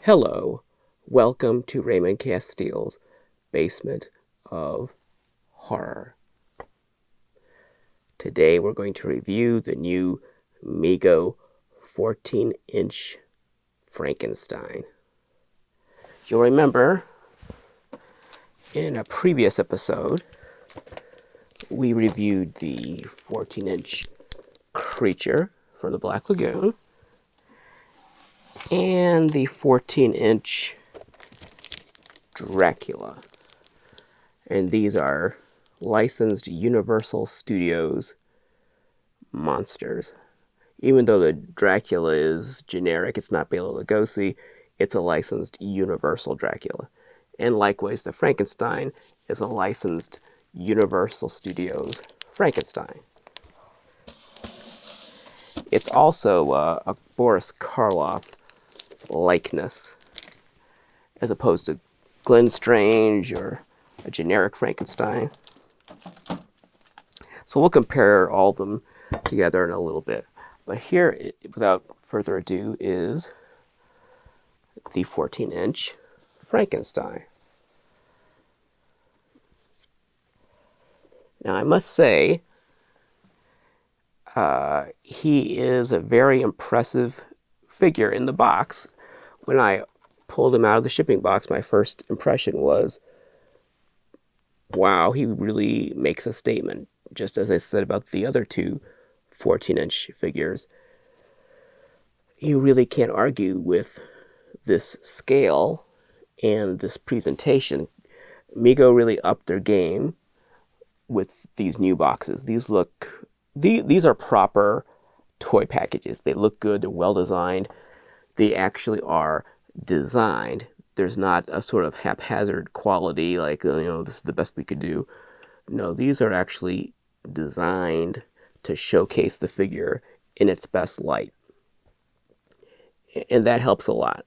Hello, welcome to Raymond Castile's Basement of Horror. Today we're going to review the new Mego 14-inch Frankenstein. You'll remember in a previous episode we reviewed the 14-inch Creature from the Black Lagoon and the 14-inch Dracula. And these are licensed Universal Studios monsters. Even though the Dracula is generic, it's not Bela Lugosi, it's a licensed Universal Dracula. And likewise, the Frankenstein is a licensed Universal Studios Frankenstein. It's also a Boris Karloff likeness, as opposed to Glenn Strange or a generic Frankenstein. So we'll compare all of them together in a little bit. But here, without further ado, is the 14-inch Frankenstein. Now, I must say, he is a very impressive figure in the box. When I pulled him out of the shipping box, my first impression was, wow, he really makes a statement. Just as I said about the other two 14-inch figures, you really can't argue with this scale and this presentation. Mego really upped their game with these new boxes. These are proper toy packages. They look good, they're well designed. They actually are designed. There's not a sort of haphazard quality like, this is the best we could do. No, these are actually designed to showcase the figure in its best light. And that helps a lot.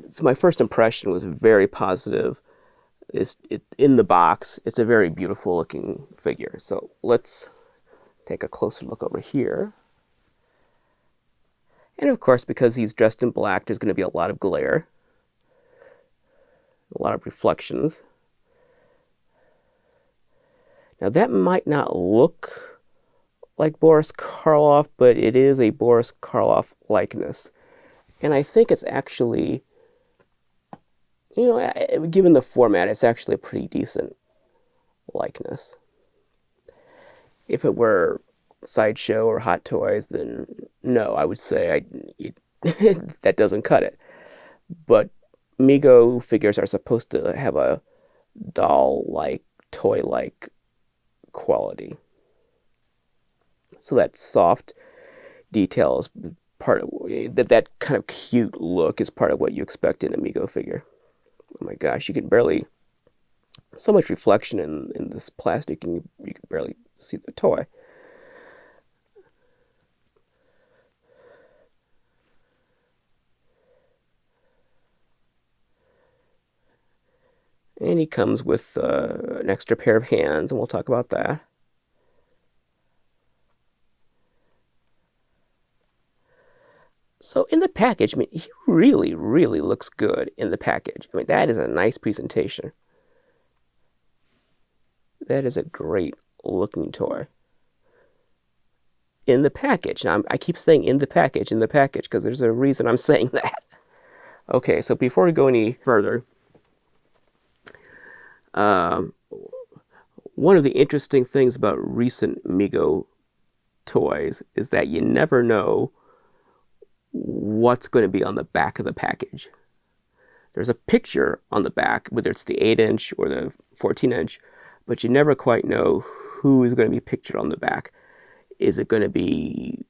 So my first impression was very positive. In the box, it's a very beautiful looking figure. So let's take a closer look over here. And of course, because he's dressed in black, there's going to be a lot of glare, a lot of reflections. Now that might not look like Boris Karloff, but it is a Boris Karloff likeness. And I think it's actually, given the format, it's actually a pretty decent likeness. If it were Sideshow or Hot Toys, then no, I would say that doesn't cut it. But Mego figures are supposed to have a doll-like, toy-like quality. So that soft detail is part of that kind of cute look is part of what you expect in a Mego figure. Oh my gosh, you can barely, so much reflection in this plastic, and you can barely see the toy. And he comes with an extra pair of hands, and we'll talk about that. So in the package, he really, really looks good in the package. That is a nice presentation. That is a great looking toy. In the package. Now, I keep saying in the package, because there's a reason I'm saying that. Okay, so before we go any further, one of the interesting things about recent Mego toys is that you never know what's going to be on the back of the package. There's a picture on the back, whether it's the 8-inch or the 14-inch, but you never quite know who is going to be pictured on the back. Is it going to be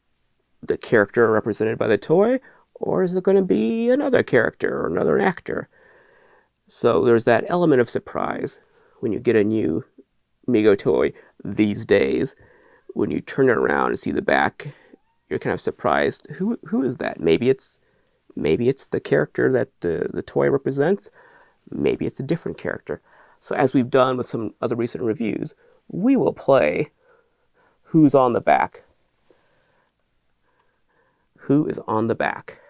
the character represented by the toy, or is it going to be another character or another actor? So there's that element of surprise when you get a new Mego toy these days. When you turn it around and see the back, you're kind of surprised. Who is that? Maybe it's the character that the toy represents. Maybe it's a different character. So as we've done with some other recent reviews, we will play who's on the back. Who is on the back?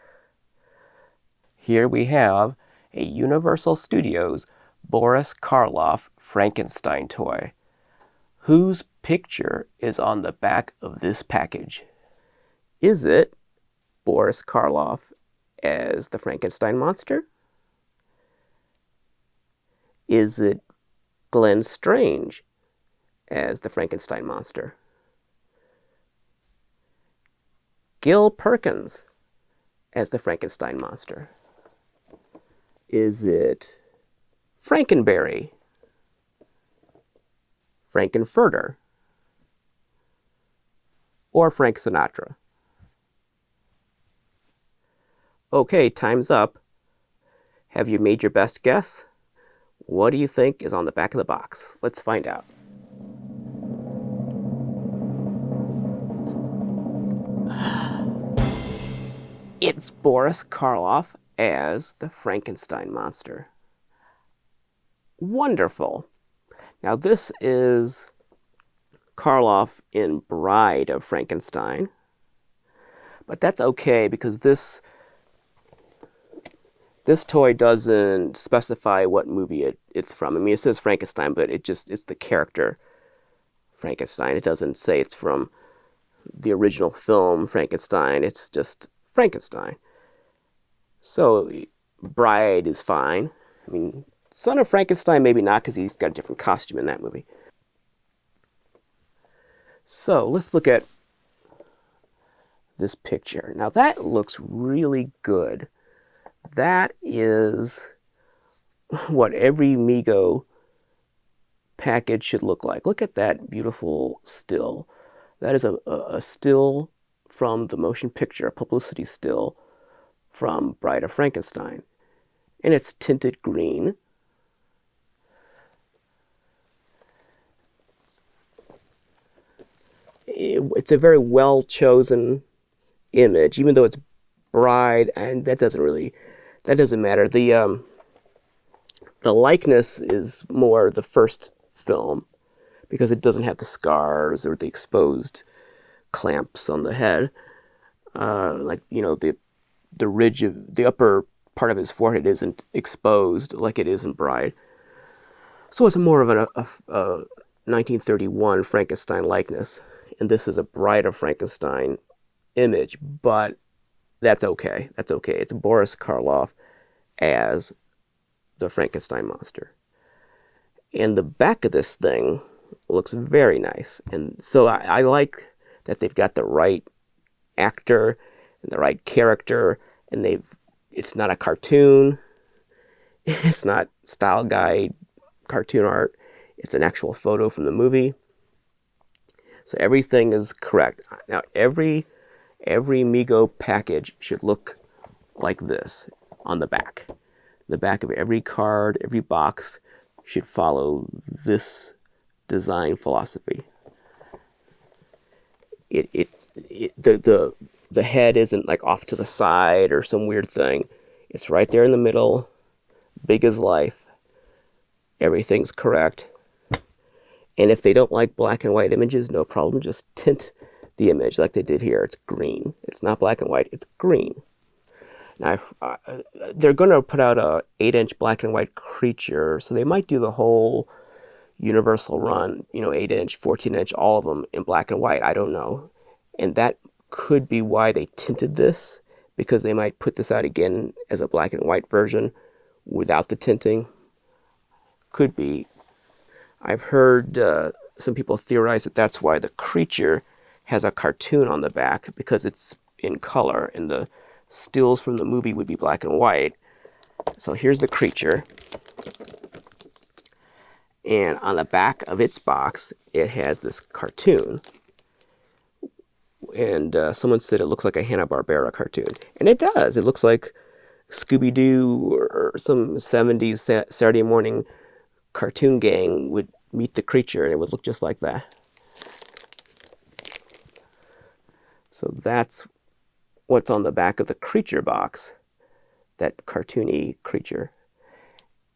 Here we have a Universal Studios Boris Karloff Frankenstein toy. Whose picture is on the back of this package? Is it Boris Karloff as the Frankenstein Monster? Is it Glenn Strange as the Frankenstein Monster? Gil Perkins as the Frankenstein Monster? Is it Frankenberry, Frankenfurter, or Frank Sinatra? Okay, time's up. Have you made your best guess? What do you think is on the back of the box? Let's find out. It's Boris Karloff as the Frankenstein Monster. Wonderful. Now this is Karloff in Bride of Frankenstein. But that's okay because this toy doesn't specify what movie it's from. I mean, it says Frankenstein, but it's the character Frankenstein. It doesn't say it's from the original film Frankenstein. It's just Frankenstein. So Bride is fine. I mean, Son of Frankenstein maybe not because he's got a different costume in that movie. So let's look at this picture. Now that looks really good. That is what every Mego package should look like. Look at that beautiful still. That is a still from the motion picture, a publicity still from Bride of Frankenstein. And it's tinted green. It's a very well-chosen image, even though it's Bride, and that doesn't matter. The likeness is more the first film because it doesn't have the scars or the exposed clamps on the head. The ridge of the upper part of his forehead isn't exposed like it is in Bride. So it's more of a 1931 Frankenstein likeness, and this is a Bride of Frankenstein image, but that's okay. That's okay. It's Boris Karloff as the Frankenstein Monster. And the back of this thing looks very nice. And so I like that they've got the right actor and the right character, and it's not a cartoon. It's not style guide cartoon art. It's an actual photo from the movie. So everything is correct. Now every Mego package should look like this on the back. The back of every card, every box should follow this design philosophy. The head isn't like off to the side or some weird thing. It's right there in the middle, big as life. Everything's correct. And if they don't like black and white images, no problem. Just tint the image like they did here. It's green. It's not black and white. It's green. Now, they're going to put out a 8-inch black and white Creature, so they might do the whole Universal run, 8-inch, 14-inch, all of them in black and white. I don't know. And that could be why they tinted this, because they might put this out again as a black and white version without the tinting. Could be. I've heard some people theorize that that's why the Creature has a cartoon on the back, because it's in color, and the stills from the movie would be black and white. So here's the Creature. And on the back of its box, it has this cartoon. And someone said it looks like a Hanna-Barbera cartoon. And it does. It looks like Scooby-Doo or some 70s Saturday morning cartoon gang would meet the Creature, and it would look just like that. So that's what's on the back of the Creature box, that cartoony Creature.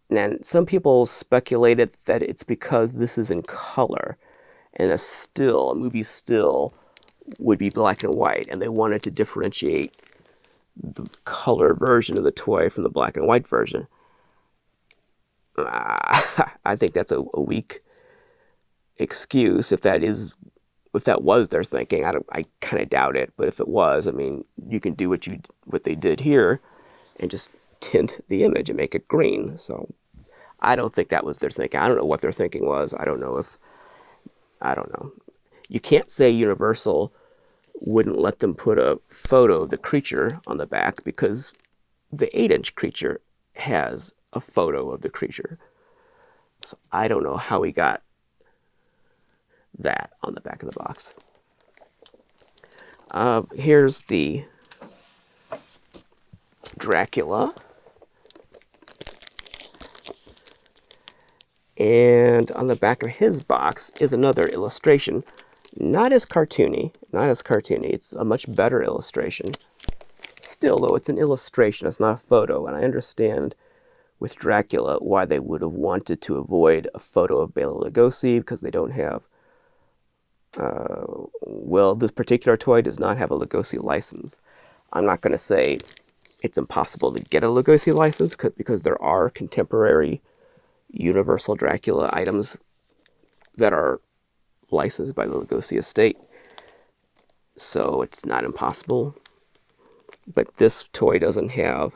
And some people speculated that it's because this is in color, and a movie still, would be black and white, and they wanted to differentiate the color version of the toy from the black and white version. I think that's a weak excuse if that was their thinking. I kind of doubt it, but if it was, I mean, you can do what they did here and just tint the image and make it green. So I don't think that was their thinking. I don't know what their thinking was. I don't know. You can't say Universal wouldn't let them put a photo of the creature on the back because the 8-inch creature has a photo of the creature. So I don't know how he got that on the back of the box. Here's the Dracula. And on the back of his box is another illustration. Not as cartoony. It's a much better illustration. Still, though, it's an illustration. It's not a photo. And I understand with Dracula why they would have wanted to avoid a photo of Bela Lugosi because they don't have... well, this particular toy does not have a Lugosi license. I'm not going to say it's impossible to get a Lugosi license because there are contemporary Universal Dracula items that are licensed by the Lugosi estate. So it's not impossible. But this toy doesn't have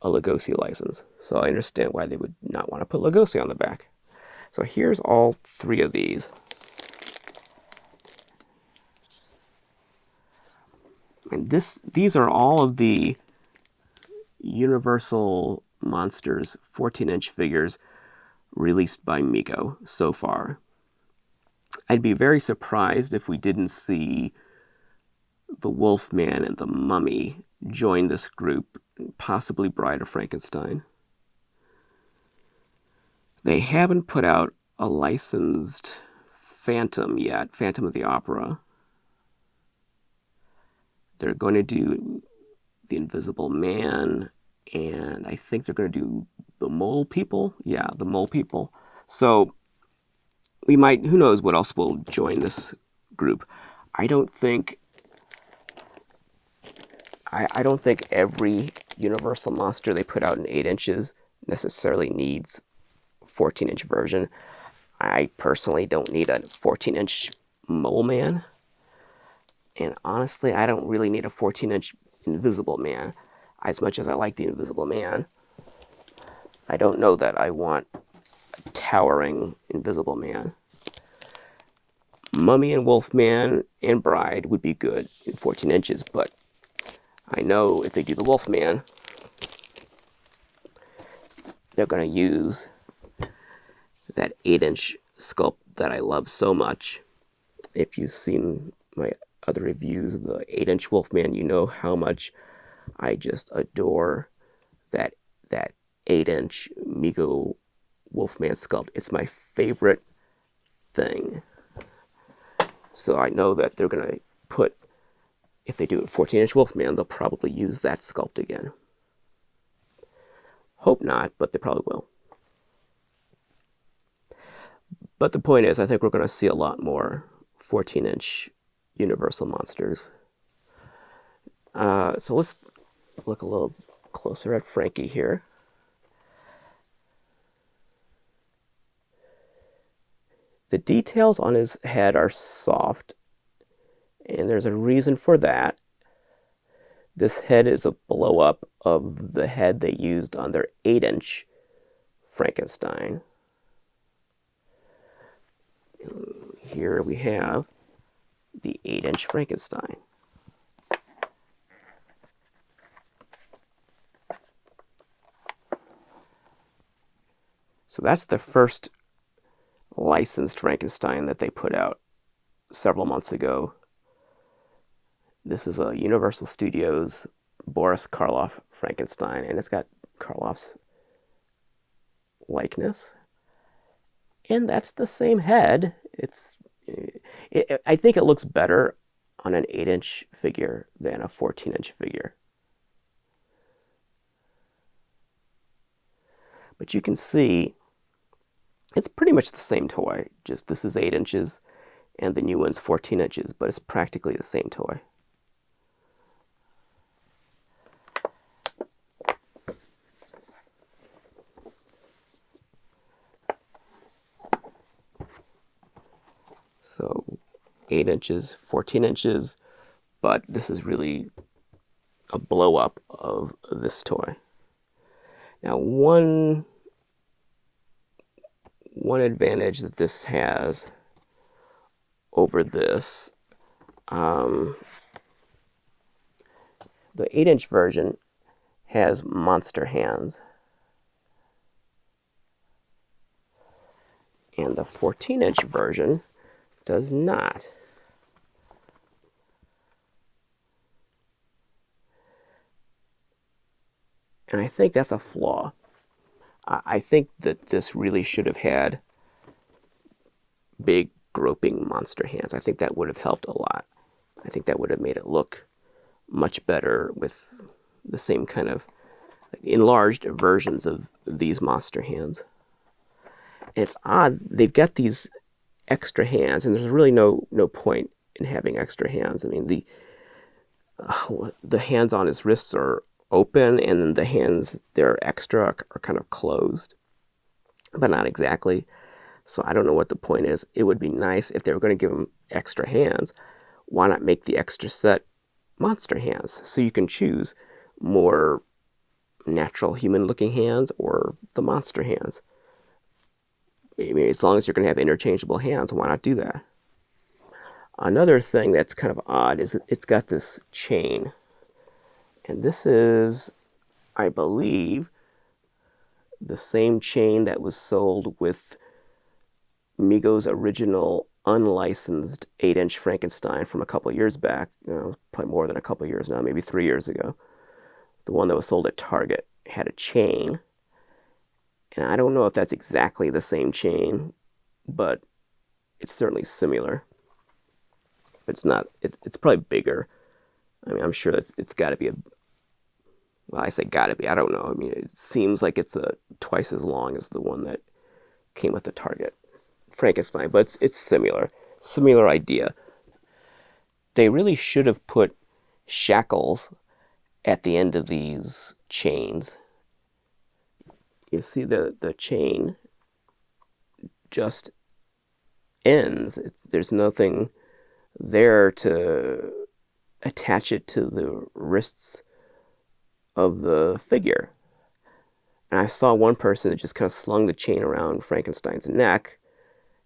a Lugosi license. So I understand why they would not want to put Lugosi on the back. So here's all three of these. And these are all of the Universal Monsters 14-inch figures released by Mego so far. I'd be very surprised if we didn't see the Wolfman and the Mummy join this group, possibly Bride of Frankenstein. They haven't put out a licensed Phantom yet, Phantom of the Opera. They're going to do the Invisible Man, and I think they're going to do the Mole People. Yeah, the Mole People. So we might, who knows what else will join this group. I don't think every Universal monster they put out in 8 inches necessarily needs a 14-inch version. I personally don't need a 14-inch Mole Man. And honestly, I don't really need a 14-inch Invisible Man. As much as I like the Invisible Man, I don't know that I want a towering Invisible Man. Mummy and Wolfman and Bride would be good in 14 inches, but I know if they do the Wolfman, they're going to use that 8-inch sculpt that I love so much. If you've seen my other reviews of the 8-inch Wolfman, you know how much I just adore that 8-inch Mego Wolfman sculpt. It's my favorite thing. So I know that they're going to put, if they do a 14-inch Wolfman, they'll probably use that sculpt again. Hope not, but they probably will. But the point is, I think we're going to see a lot more 14-inch Universal monsters. So let's look a little closer at Frankie here. The details on his head are soft, and there's a reason for that. This head is a blow-up of the head they used on their 8-inch Frankenstein. Here we have the 8-inch Frankenstein. So that's the first licensed Frankenstein that they put out several months ago. This is a Universal Studios Boris Karloff Frankenstein, and it's got Karloff's likeness. And that's the same head. I think it looks better on an 8-inch figure than a 14-inch figure. But you can see it's pretty much the same toy. Just this is 8 inches and the new one's 14 inches, but it's practically the same toy. 8 inches, 14 inches, but this is really a blow up of this toy. Now, one advantage that this has over this, the 8-inch version has monster hands, and the 14-inch version does not. And I think that's a flaw. I think that this really should have had big, groping monster hands. I think that would have helped a lot. I think that would have made it look much better with the same kind of enlarged versions of these monster hands. And it's odd, they've got these extra hands, and there's really no point in having extra hands. I mean, the hands on his wrists are open, and then the hands they're extra are kind of closed, but not exactly. So I don't know what the point is. It would be nice if they were going to give him extra hands. Why not make the extra set monster hands, so you can choose more natural human-looking hands or the monster hands? I mean, as long as you're going to have interchangeable hands, why not do that? Another thing that's kind of odd is that it's got this chain. And this is, I believe, the same chain that was sold with Mego's original unlicensed 8-inch Frankenstein from a couple years back. Probably more than a couple years now, maybe 3 years ago. The one that was sold at Target had a chain. And I don't know if that's exactly the same chain, but it's certainly similar. If it's not, it's probably bigger. I mean, I'm sure it's got to be well, I say got to be. I don't know. I mean, it seems like it's twice as long as the one that came with the Target Frankenstein, but it's similar idea. They really should have put shackles at the end of these chains. You see the chain just ends. There's nothing there to attach it to the wrists of the figure. And I saw one person that just kind of slung the chain around Frankenstein's neck,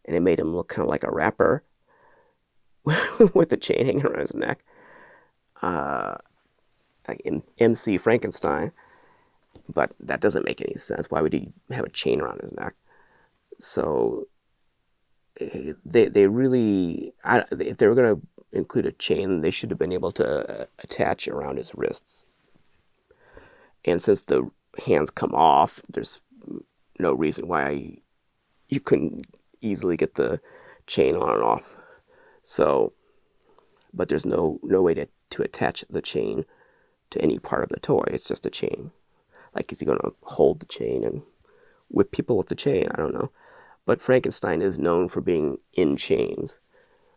and it made him look kind of like a rapper with the chain hanging around his neck. Like MC Frankenstein. But that doesn't make any sense. Why would he have a chain around his neck? So they really, if they were going to include a chain, they should have been able to attach around his wrists. And since the hands come off, there's no reason why you couldn't easily get the chain on and off. So, but there's no way to attach the chain to any part of the toy. It's just a chain. Like, is he going to hold the chain and whip people with the chain? I don't know. But Frankenstein is known for being in chains.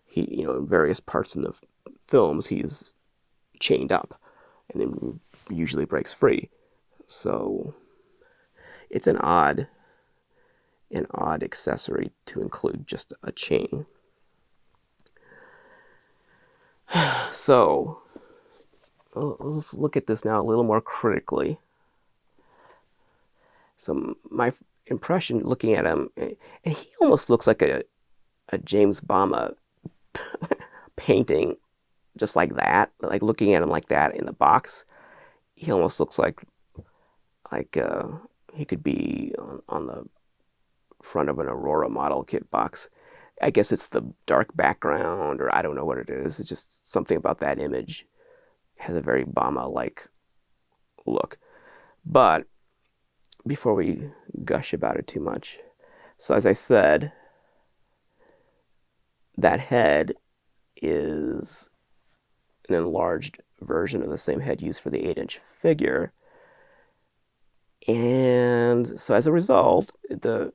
He, in various parts in the films, he's chained up and then usually breaks free. So it's an odd accessory to include just a chain. So let's look at this now a little more critically. So my impression looking at him, and he almost looks like a James Bama painting, just like that. Like looking at him like that in the box, he almost looks like he could be on the front of an Aurora model kit box. I guess it's the dark background, or I don't know what it is. It's just something about that image. It has a very Bama-like look. But before we gush about it too much, so as I said, that head is an enlarged version of the same head used for the 8-inch figure. And so as a result, the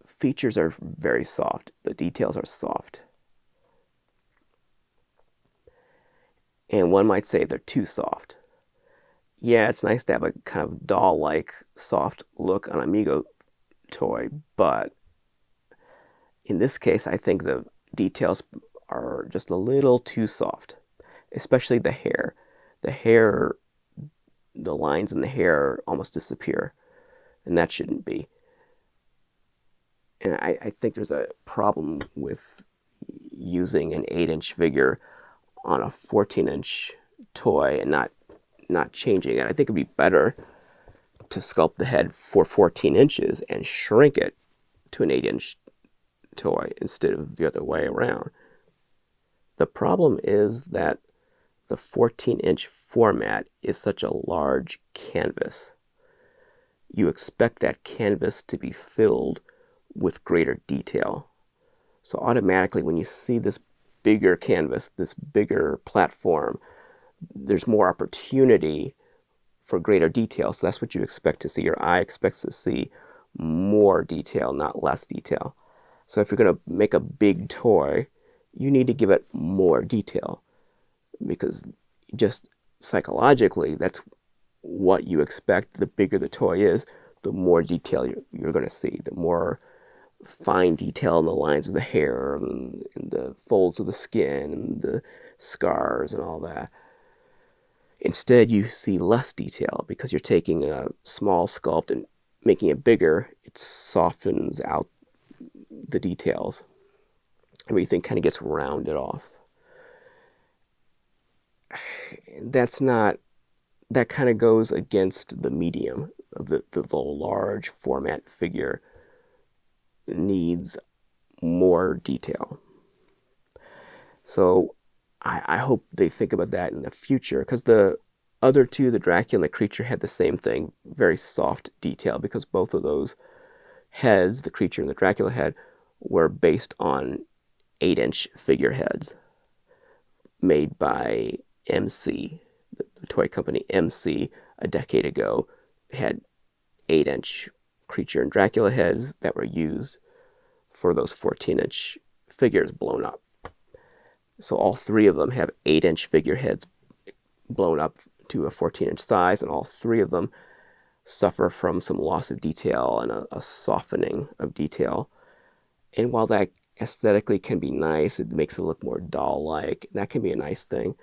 features are very soft. The details are soft. And one might say they're too soft. Yeah, it's nice to have a kind of doll-like soft look on a Mego toy, but in this case, I think the details are just a little too soft, especially the hair. The hair, the lines in the hair almost disappear, and that shouldn't be. And I think there's a problem with using an 8-inch figure on a 14-inch toy and not changing it. I think it'd be better to sculpt the head for 14 inches and shrink it to an 8-inch toy instead of the other way around. The problem is that the 14-inch format is such a large canvas. You expect that canvas to be filled with greater detail. So automatically when you see this bigger canvas, this bigger platform, there's more opportunity for greater detail. So that's what you expect to see. Your eye expects to see more detail, not less detail. So if you're going to make a big toy, you need to give it more detail, because just psychologically, that's what you expect. The bigger the toy is, the more detail you're going to see, the more fine detail in the lines of the hair and the folds of the skin and the scars and all that. Instead, you see less detail because you're taking a small sculpt and making it bigger. It softens out the details. Everything kind of gets rounded off. That kind of goes against the medium of the large format figure needs more detail. So I hope they think about that in the future, because the other two, the Dracula Creature, had the same thing, very soft detail, because both of those heads, the creature and the Dracula head, were based on 8-inch figureheads made by MC. The toy company MC a decade ago had 8-inch creature and Dracula heads that were used for those 14-inch figures blown up. So all three of them have 8-inch figureheads blown up to a 14-inch size, and all three of them suffer from some loss of detail and a softening of detail. And while that aesthetically can be nice, it makes it look more doll-like. That can be a nice thing.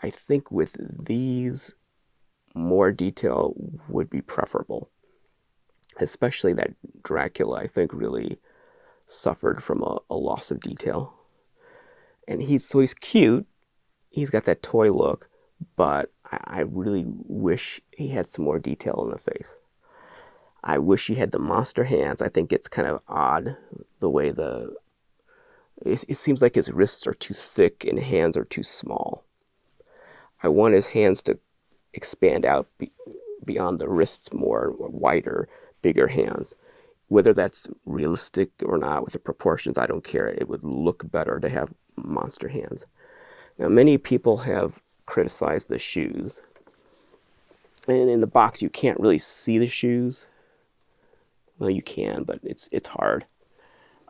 I think with these, more detail would be preferable. Especially that Dracula, I think, really suffered from a loss of detail. And he's cute. He's got that toy look, but I really wish he had some more detail in the face. I wish he had the monster hands. I think it's kind of odd the way it seems like his wrists are too thick and hands are too small. I want his hands to expand out beyond the wrists more, wider, bigger hands. Whether that's realistic or not with the proportions, I don't care. It would look better to have monster hands. Now, many people have criticized the shoes. And in the box, you can't really see the shoes. Well, you can, but it's hard.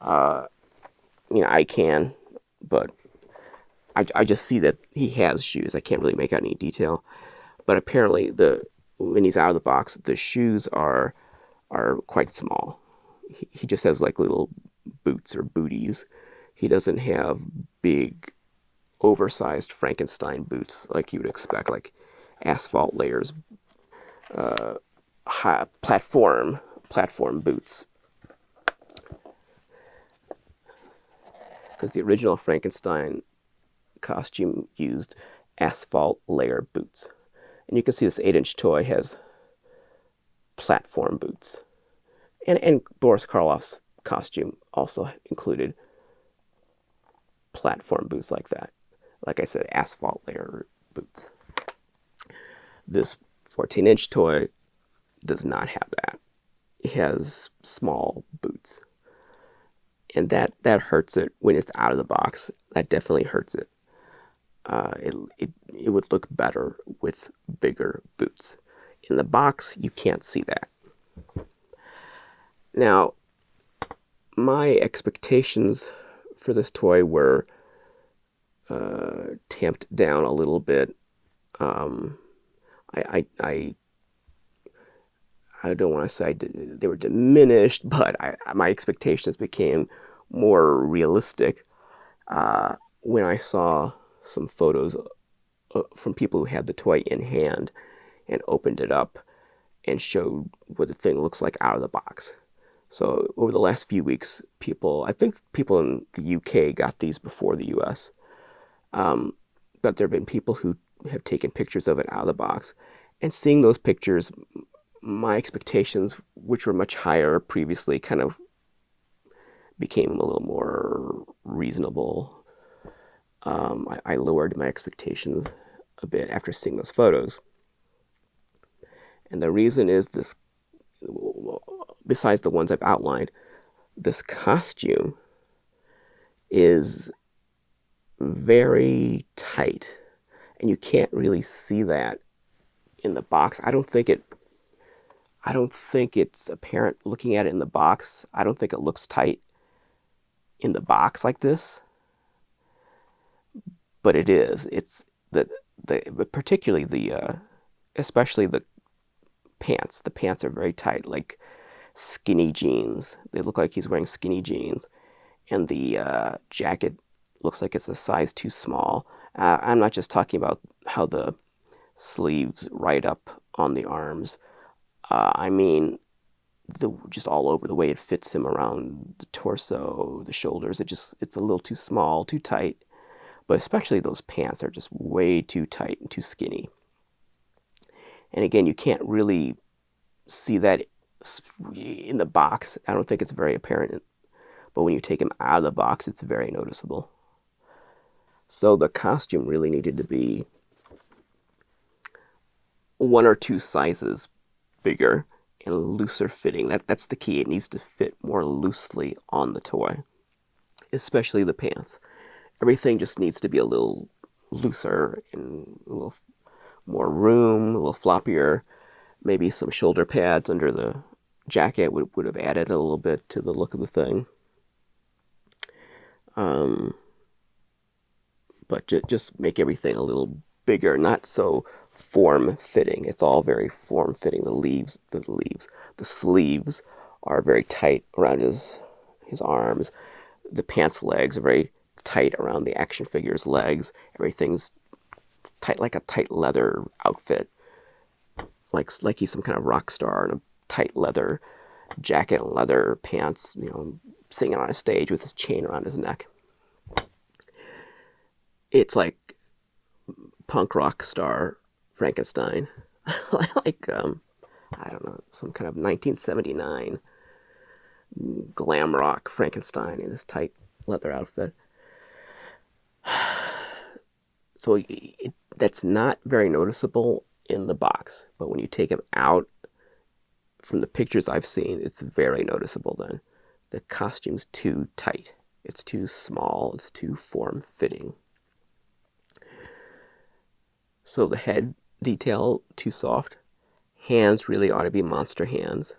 I can, but I just see that he has shoes. I can't really make out any detail. But apparently, when he's out of the box, the shoes are quite small. He just has like little boots or booties. He doesn't have big, oversized Frankenstein boots like you would expect, like asphalt layers, platform boots. Because the original Frankenstein costume used asphalt layer boots. And you can see this 8-inch toy has platform boots. And Boris Karloff's costume also included platform boots like that. Like I said, asphalt layer boots. This 14-inch toy does not have that. It has small boots. And that hurts it when it's out of the box. That definitely hurts it. It would look better with bigger boots. In the box, you can't see that. Now, my expectations for this toy were tamped down a little bit. I don't want to say they were diminished, but my expectations became more realistic. when I saw some photos from people who had the toy in hand and opened it up and showed what the thing looks like out of the box. So over the last few weeks, I think people in the UK got these before the US, but there have been people who have taken pictures of it out of the box. And seeing those pictures, my expectations, which were much higher previously, kind of became a little more reasonable. I lowered my expectations a bit after seeing those photos. And the reason is this, besides the ones I've outlined, this costume is very tight. And you can't really see that in the box. I don't think it's apparent looking at it in the box. I don't think it looks tight in the box like this. But it is. It's particularly especially the pants. The pants are very tight, like skinny jeans. They look like he's wearing skinny jeans. And the jacket looks like it's a size too small. I'm not just talking about how the sleeves right up on the arms. I mean, just all over the way it fits him around the torso, the shoulders. It's a little too small, too tight. But especially those pants are just way too tight and too skinny. And again, you can't really see that in the box. I don't think it's very apparent. But when you take him out of the box, it's very noticeable. So the costume really needed to be 1 or 2 sizes bigger and looser fitting. That's the key. It needs to fit more loosely on the toy, especially the pants. Everything just needs to be a little looser and a little more room, a little floppier. Maybe some shoulder pads under the jacket would have added a little bit to the look of the thing. But just make everything a little bigger, not so form-fitting. It's all very form-fitting. The sleeves are very tight around his arms. The pants legs are very tight around the action figure's legs. Everything's tight, like a tight leather outfit, like he's some kind of rock star in a tight leather jacket and leather pants, singing on a stage with his chain around his neck. It's like punk rock star Frankenstein, like I don't know, some kind of 1979 glam rock Frankenstein in his tight leather outfit. So that's not very noticeable in the box, but when you take him out, from the pictures I've seen, it's very noticeable then. The costume's too tight. It's too small. It's too form-fitting. So the head detail, too soft. Hands really ought to be monster hands.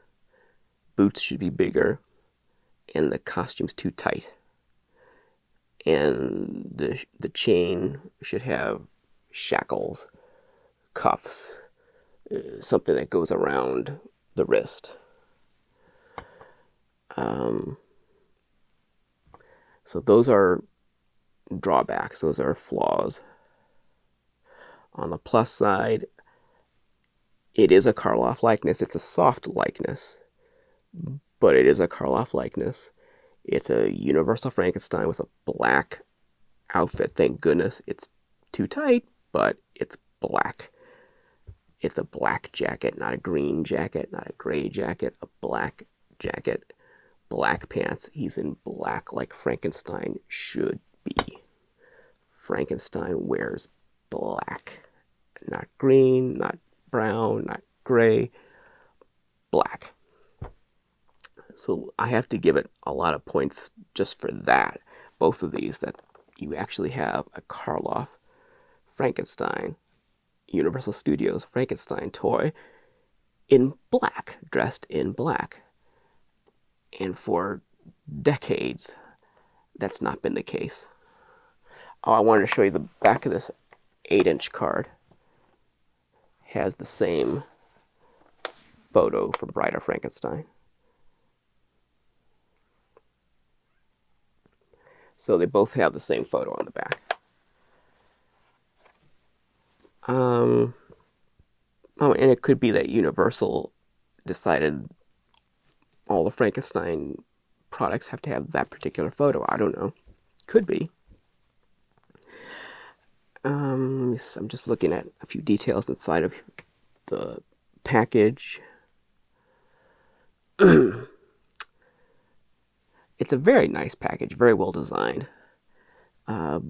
Boots should be bigger. And the costume's too tight. And the chain should have shackles, cuffs, something that goes around the wrist. So those are drawbacks. Those are flaws. On the plus side, it is a Karloff likeness. It's a soft likeness, but it is a Karloff likeness. It's a universal Frankenstein with a black outfit. Thank goodness. It's too tight, but it's black. It's a black jacket, not a green jacket, not a gray jacket, a black jacket, black pants. He's in black like Frankenstein should be. Frankenstein wears black. Not green, not brown, not gray, black. So I have to give it a lot of points just for that. Both of these, that you actually have a Karloff Frankenstein, Universal Studios Frankenstein toy in black, dressed in black. And for decades, that's not been the case. Oh, I wanted to show you the back of this 8-inch card. Has the same photo from Bride of Frankenstein. So they both have the same photo on the back. Oh, and it could be that Universal decided all the Frankenstein products have to have that particular photo. I don't know. Could be. I'm just looking at a few details inside of the package. It's a very nice package, very well designed. As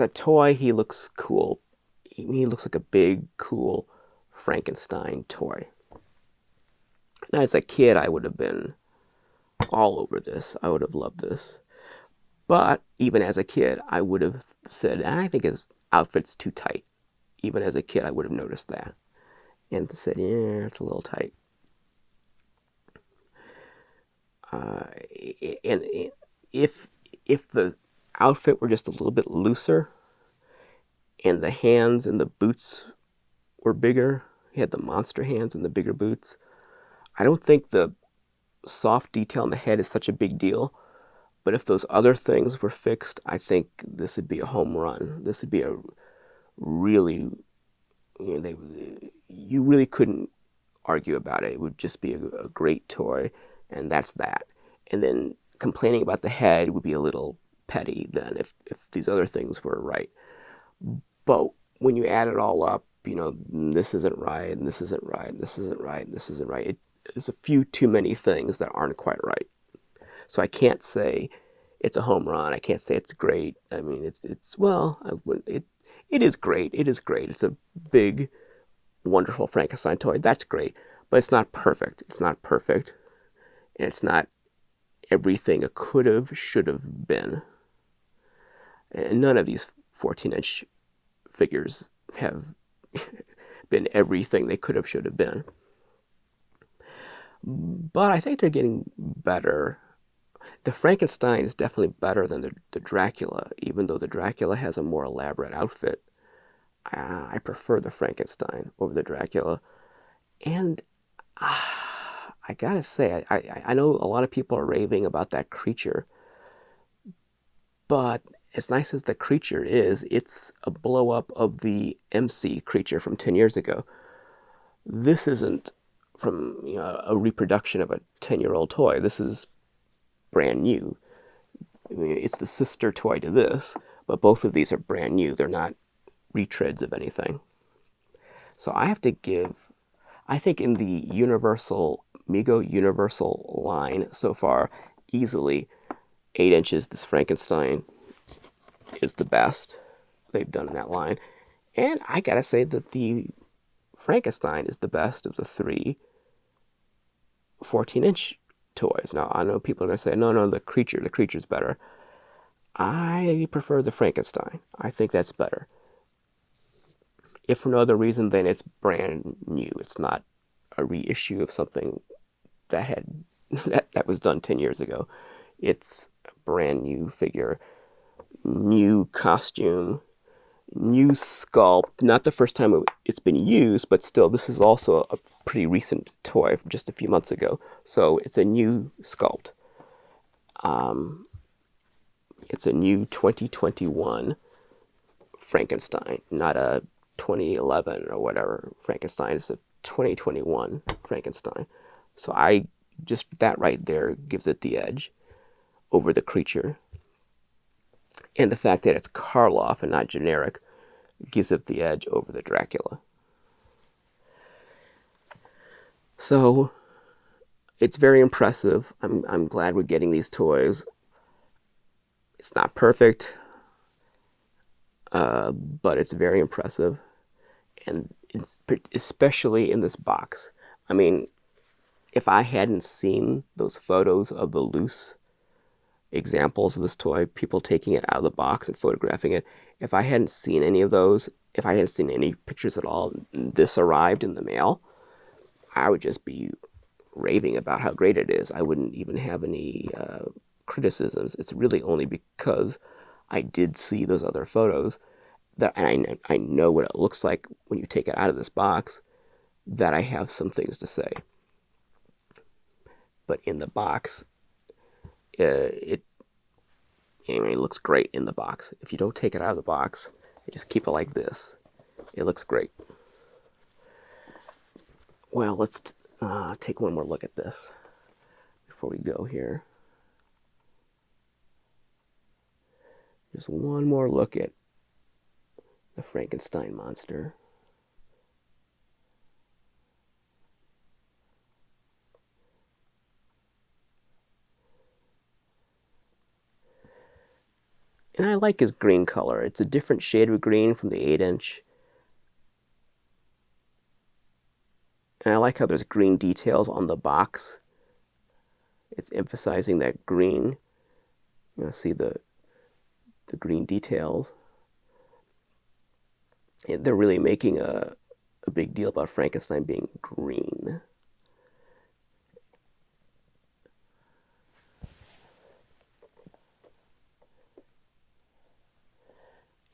a toy, he looks cool. He looks like a big, cool Frankenstein toy. And as a kid, I would have been all over this. I would have loved this. But even as a kid, I would have said, I think his outfit's too tight. Even as a kid, I would have noticed that. And said, yeah, it's a little tight. And if the outfit were just a little bit looser, and the hands and the boots were bigger, he had the monster hands and the bigger boots, I don't think the soft detail on the head is such a big deal. But if those other things were fixed, I think this would be a home run. This would be a really, you really couldn't argue about it. It would just be a great toy, and that's that. And then complaining about the head would be a little petty then if these other things were right. But when you add it all up, this isn't right, and this isn't right, and this isn't right, and this isn't right. There's a few too many things that aren't quite right. So I can't say it's a home run. I can't say it's great. I mean, it is great. It is great. It's a big, wonderful Frankenstein toy. That's great. But it's not perfect. It's not perfect. And it's not everything it could have, should have been. And none of these 14-inch figures have been everything they could have, should have been. But I think they're getting better. The Frankenstein is definitely better than the Dracula, even though the Dracula has a more elaborate outfit. I prefer the Frankenstein over the Dracula. And I gotta say, I know a lot of people are raving about that creature, but as nice as the creature is, it's a blow-up of the MC creature from 10 years ago. This isn't from a reproduction of a 10-year-old toy. This is brand new. I mean, it's the sister toy to this, but both of these are brand new. They're not retreads of anything. So I have to give, I think in the Mego Universal line so far, easily 8 inches, this Frankenstein is the best they've done in that line. And I gotta say that the Frankenstein is the best of the 3 14-inch toys. Now, I know people are going to say, no, the creature's better. I prefer the Frankenstein. I think that's better. If for no other reason, then it's brand new. It's not a reissue of something that was done 10 years ago. It's a brand new figure, new costume, new sculpt. Not the first time it's been used, but still, this is also a pretty recent toy from just a few months ago. So it's a new sculpt. It's a new 2021 Frankenstein, not a 2011 or whatever Frankenstein. It's a 2021 Frankenstein. So that right there gives it the edge over the creature. And the fact that it's Karloff and not generic gives it the edge over the Dracula. So it's very impressive. I'm glad we're getting these toys. It's not perfect, but it's very impressive, and it's especially in this box. I mean, if I hadn't seen those photos of the loose examples of this toy, people taking it out of the box and photographing it, if I hadn't seen any of those, if I hadn't seen any pictures at all, and this arrived in the mail, I would just be raving about how great it is. I wouldn't even have any criticisms. It's really only because I did see those other photos and I know what it looks like when you take it out of this box, that I have some things to say. But in the box, it Anyway, it looks great in the box. If you don't take it out of the box, you just keep it like this, it looks great. Well, let's take one more look at this before we go here. Just one more look at the Frankenstein monster. And I like his green color. It's a different shade of green from the 8-inch. And I like how there's green details on the box. It's emphasizing that green. You know, see the green details. And they're really making a big deal about Frankenstein being green.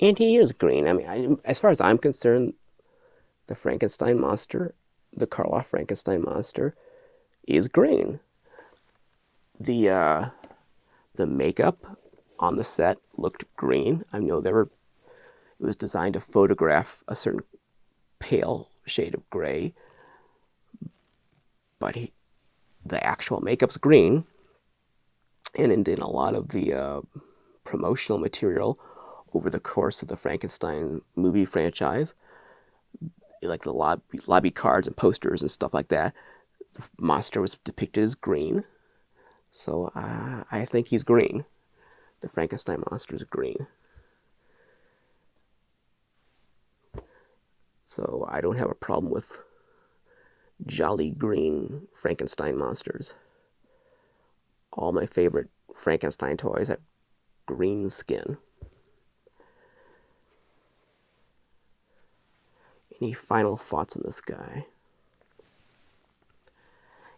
And he is green. I mean, as far as I'm concerned, the Frankenstein monster, the Karloff Frankenstein monster, is green. The makeup on the set looked green. I know it was designed to photograph a certain pale shade of gray, but the actual makeup's green. And in a lot of the promotional material over the course of the Frankenstein movie franchise, like the lobby cards and posters and stuff like that, the monster was depicted as green. So I think he's green. The Frankenstein monster is green. So I don't have a problem with jolly green Frankenstein monsters. All my favorite Frankenstein toys have green skin. Any final thoughts on this guy?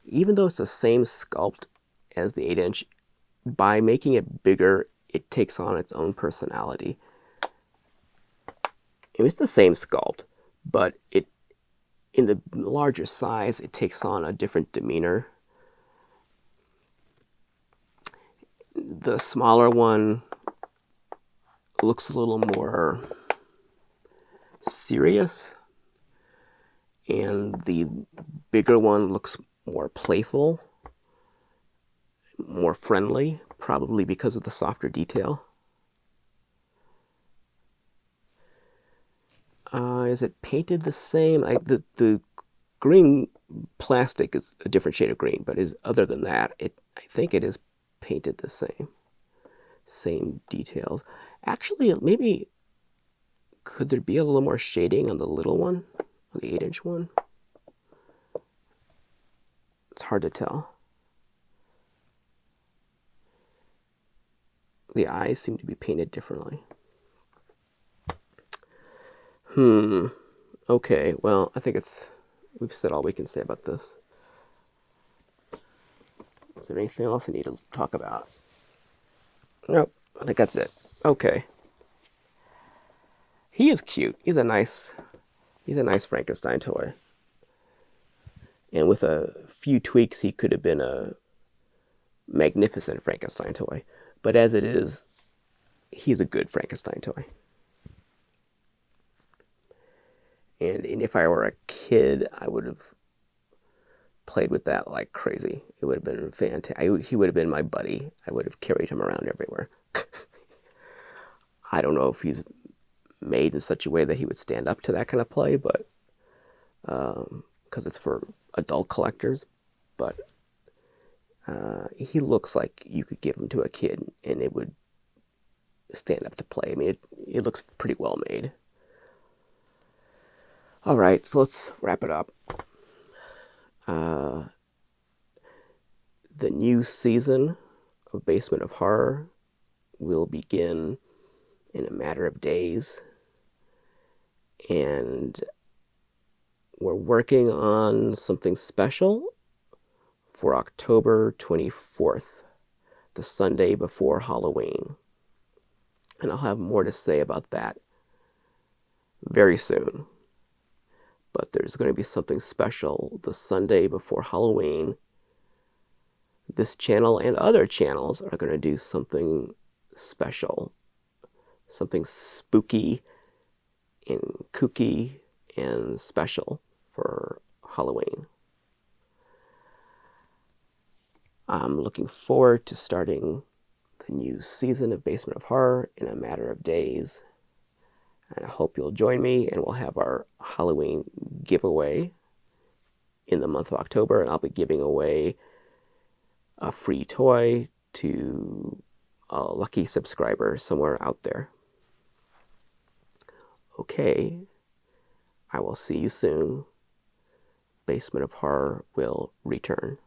Even though it's the same sculpt as the 8-inch, by making it bigger, it takes on its own personality. It's the same sculpt, but in the larger size, it takes on a different demeanor. The smaller one looks a little more serious, and the bigger one looks more playful, more friendly, probably because of the softer detail. Is it painted the same? The green plastic is a different shade of green, but other than that, I think it is painted the same. Same details. Actually, maybe could there be a little more shading on the little one, on the 8-inch one? It's hard to tell. The eyes seem to be painted differently. Okay, well, I think we've said all we can say about this. Is there anything else I need to talk about? Nope, I think that's it. Okay. He is cute. He's a nice Frankenstein toy. And with a few tweaks, he could have been a magnificent Frankenstein toy. But as it is, he's a good Frankenstein toy. And if I were a kid, I would have played with that like crazy. It would have been fantastic. He would have been my buddy. I would have carried him around everywhere. I don't know if he's made in such a way that he would stand up to that kind of play, but because it's for adult collectors. But he looks like you could give him to a kid and it would stand up to play. I mean, it looks pretty well made. All right, so let's wrap it up. The new season of Basement of Horror will begin in a matter of days. And we're working on something special for October 24th, the Sunday before Halloween. And I'll have more to say about that very soon. But there's going to be something special the Sunday before Halloween. This channel and other channels are going to do something special, something spooky and kooky and special for Halloween. I'm looking forward to starting the new season of Basement of Horror in a matter of days. And I hope you'll join me, and we'll have our Halloween giveaway in the month of October, and I'll be giving away a free toy to a lucky subscriber somewhere out there. Okay, I will see you soon. Basement of Horror will return.